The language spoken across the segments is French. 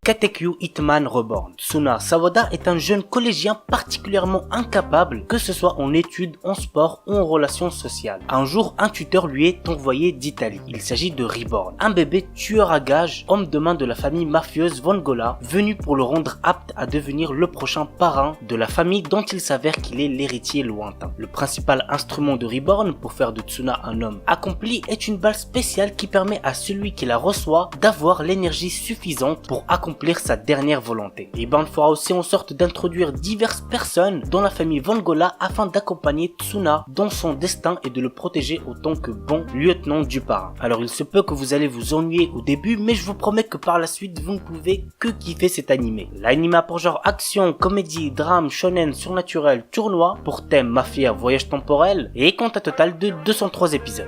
Katekyu Hitman Reborn. Tsuna Sawada est un jeune collégien particulièrement incapable, que ce soit en études, en sport ou en relations sociales. Un jour, un tuteur lui est envoyé d'Italie. Il s'agit de Reborn, un bébé tueur à gages, homme de main de la famille mafieuse Vongola, venu pour le rendre apte à devenir le prochain parrain de la famille dont il s'avère qu'il est l'héritier lointain. Le principal instrument de Reborn pour faire de Tsuna un homme accompli est une balle spéciale qui permet à celui qui la reçoit d'avoir l'énergie suffisante pour accomplir sa dernière volonté. Reborn fera aussi en sorte d'introduire diverses personnes dans la famille Vongola afin d'accompagner Tsuna dans son destin et de le protéger autant que bon lieutenant du parrain. Alors il se peut que vous allez vous ennuyer au début, mais je vous promets que par la suite vous ne pouvez que kiffer cet animé. L'anime a pour genre action, comédie, drame, shonen, surnaturel, tournoi, pour thème mafia, voyage temporel et compte un total de 203 épisodes.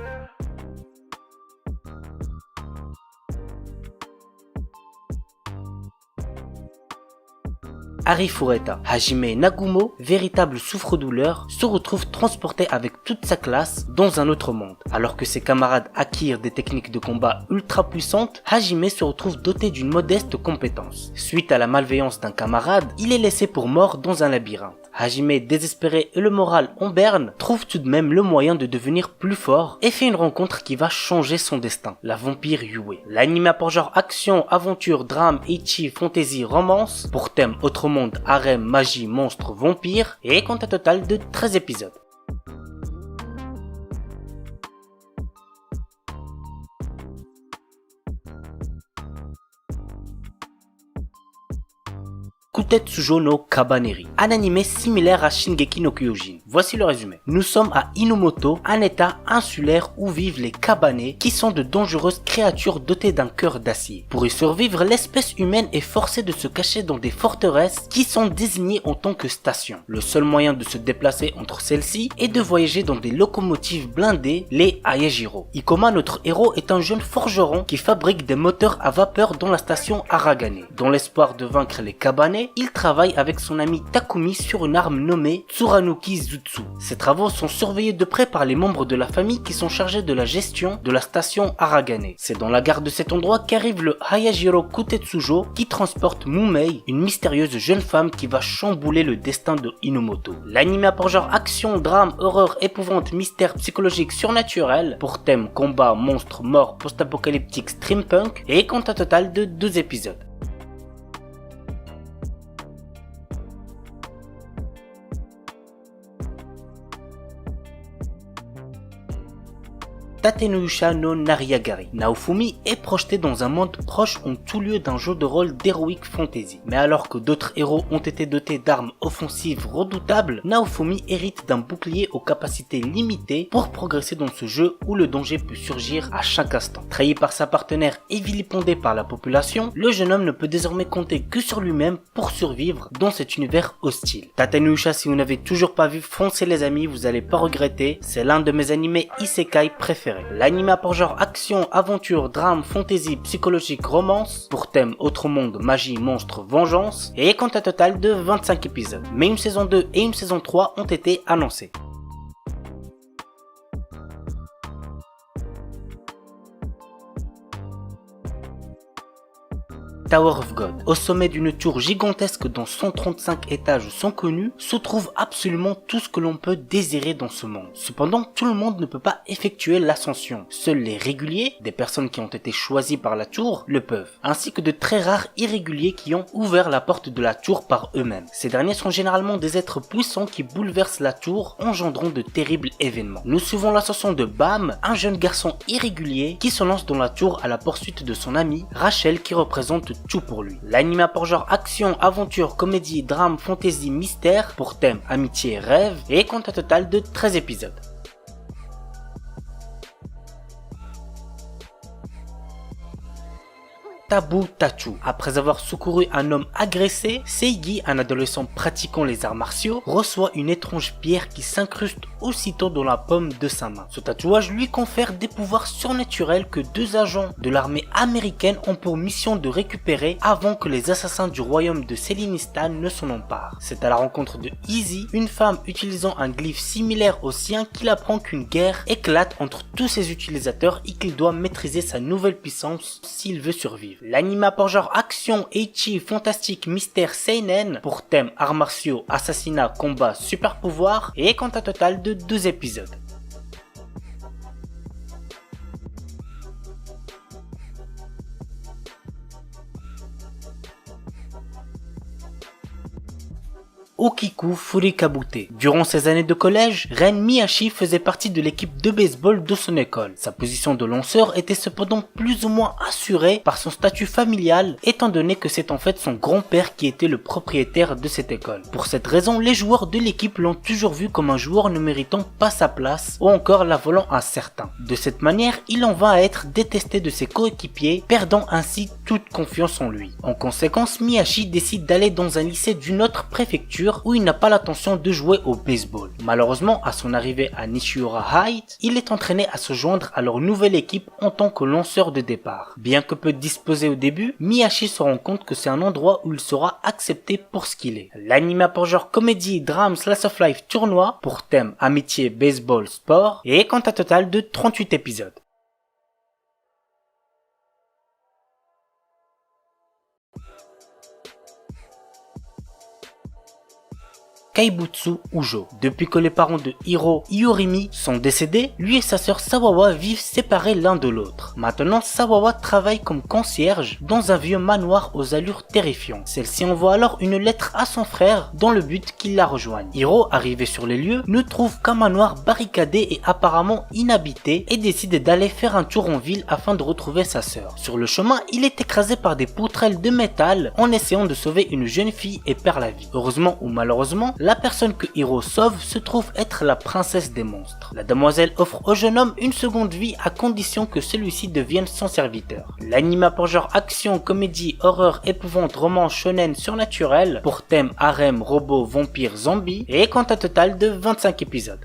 Hari Fureta, Hajime Nagumo, véritable souffre-douleur, se retrouve transporté avec toute sa classe dans un autre monde. Alors que ses camarades acquièrent des techniques de combat ultra puissantes, Hajime se retrouve doté d'une modeste compétence. Suite à la malveillance d'un camarade, il est laissé pour mort dans un labyrinthe. Hajime, désespéré et le moral en berne, trouve tout de même le moyen de devenir plus fort et fait une rencontre qui va changer son destin, la vampire Yue. L'anime a pour genre action, aventure, drame, ecchi, fantasy, romance, pour thème autre monde, harem, magie, monstre, vampire, et compte un total de 13 épisodes. Kutetsujo no Kabaneri, un animé similaire à Shingeki no Kyojin. Voici le résumé. Nous sommes à Inomoto, un état insulaire où vivent les Kabane, qui sont de dangereuses créatures dotées d'un cœur d'acier. Pour y survivre, l'espèce humaine est forcée de se cacher dans des forteresses qui sont désignées en tant que stations. Le seul moyen de se déplacer entre celles-ci est de voyager dans des locomotives blindées, les Ayajiro. Ikoma, notre héros, est un jeune forgeron qui fabrique des moteurs à vapeur dans la station Aragane. Dans l'espoir de vaincre les Kabane, il travaille avec son ami Takumi sur une arme nommée Tsuranouki Jutsu. Ses travaux sont surveillés de près par les membres de la famille qui sont chargés de la gestion de la station Aragane. C'est dans la gare de cet endroit qu'arrive le Hayajiro Kutetsujo qui transporte Mumei, une mystérieuse jeune femme qui va chambouler le destin de Inomoto. L'anime a pour genre action, drame, horreur, épouvante, mystère psychologique surnaturel, pour thème combat, monstre, mort, post-apocalyptique, steampunk, et compte un total de 2 épisodes. Tatenuyusha no Nariagari. Naofumi est projeté dans un monde proche en tout lieu d'un jeu de rôle d'heroic fantasy. Mais alors que d'autres héros ont été dotés d'armes offensives redoutables, Naofumi hérite d'un bouclier aux capacités limitées pour progresser dans ce jeu où le danger peut surgir à chaque instant. Trahi par sa partenaire et vilipendé par la population, le jeune homme ne peut désormais compter que sur lui-même pour survivre dans cet univers hostile. Tatenuyusha, si vous n'avez toujours pas vu, foncez les amis, vous allez pas regretter, c'est l'un de mes animés isekai préférés. L'anime a pour genre action, aventure, drame, fantasy, psychologique, romance, pour thème autre monde, magie, monstre, vengeance, et compte un total de 25 épisodes. Mais une saison 2 et une saison 3 ont été annoncées. Tower of God. Au sommet d'une tour gigantesque dont 135 étages sont connus, se trouve absolument tout ce que l'on peut désirer dans ce monde. Cependant, tout le monde ne peut pas effectuer l'ascension. Seuls les réguliers, des personnes qui ont été choisies par la tour, le peuvent, ainsi que de très rares irréguliers qui ont ouvert la porte de la tour par eux-mêmes. Ces derniers sont généralement des êtres puissants qui bouleversent la tour, engendrant de terribles événements. Nous suivons l'ascension de Bam, un jeune garçon irrégulier qui se lance dans la tour à la poursuite de son amie, Rachel, qui représente tout pour lui. L'anime a pour genre action, aventure, comédie, drame, fantasy, mystère, pour thème amitié, rêve, et compte un total de 13 épisodes. Tabu Tachu. Après avoir secouru un homme agressé, Seigi, un adolescent pratiquant les arts martiaux, reçoit une étrange pierre qui s'incruste aussitôt dans la paume de sa main. Ce tatouage lui confère des pouvoirs surnaturels que 2 agents de l'armée américaine ont pour mission de récupérer avant que les assassins du royaume de Selinistan ne s'en emparent. C'est à la rencontre de Izzy, une femme utilisant un glyphe similaire au sien, qu'il apprend qu'une guerre éclate entre tous ses utilisateurs et qu'il doit maîtriser sa nouvelle puissance s'il veut survivre. L'anime a pour genre action, ecchi, fantastique, mystère, seinen, pour thème arts martiaux, assassinat, combat, super pouvoir, et compte un total de 12 épisodes. Okiku Furikabute. Durant ses années de collège, Ren Miyashi faisait partie de l'équipe de baseball de son école. Sa position de lanceur était cependant plus ou moins assurée par son statut familial, étant donné que c'est en fait son grand-père qui était le propriétaire de cette école. Pour cette raison, les joueurs de l'équipe l'ont toujours vu comme un joueur ne méritant pas sa place, ou encore la volant à certains. De cette manière, il en va à être détesté de ses coéquipiers, perdant ainsi toute confiance en lui. En conséquence, Miyashi décide d'aller dans un lycée d'une autre préfecture où il n'a pas l'intention de jouer au baseball. Malheureusement, à son arrivée à Nishiura Heights, il est entraîné à se joindre à leur nouvelle équipe en tant que lanceur de départ. Bien que peu disposé au début, Miyashi se rend compte que c'est un endroit où il sera accepté pour ce qu'il est. L'anime a pour genre comédie, drame, slice of life, tournoi, pour thème amitié, baseball, sport, et compte un total de 38 épisodes. Kaibutsu Ujo. Depuis que les parents de Hiro Iorimi sont décédés, lui et sa sœur Sawawa vivent séparés l'un de l'autre. Maintenant, Sawawa travaille comme concierge dans un vieux manoir aux allures terrifiantes. Celle-ci envoie alors une lettre à son frère dans le but qu'il la rejoigne. Hiro, arrivé sur les lieux, ne trouve qu'un manoir barricadé et apparemment inhabité et décide d'aller faire un tour en ville afin de retrouver sa sœur. Sur le chemin, il est écrasé par des poutrelles de métal en essayant de sauver une jeune fille et perd la vie. Heureusement ou malheureusement, la personne que Hiro sauve se trouve être la princesse des monstres. La demoiselle offre au jeune homme une seconde vie à condition que celui-ci devienne son serviteur. L'anime a pour genre action, comédie, horreur, épouvante, roman, shonen, surnaturel, pour thème harem, robot, vampire, zombie, et compte un total de 25 épisodes.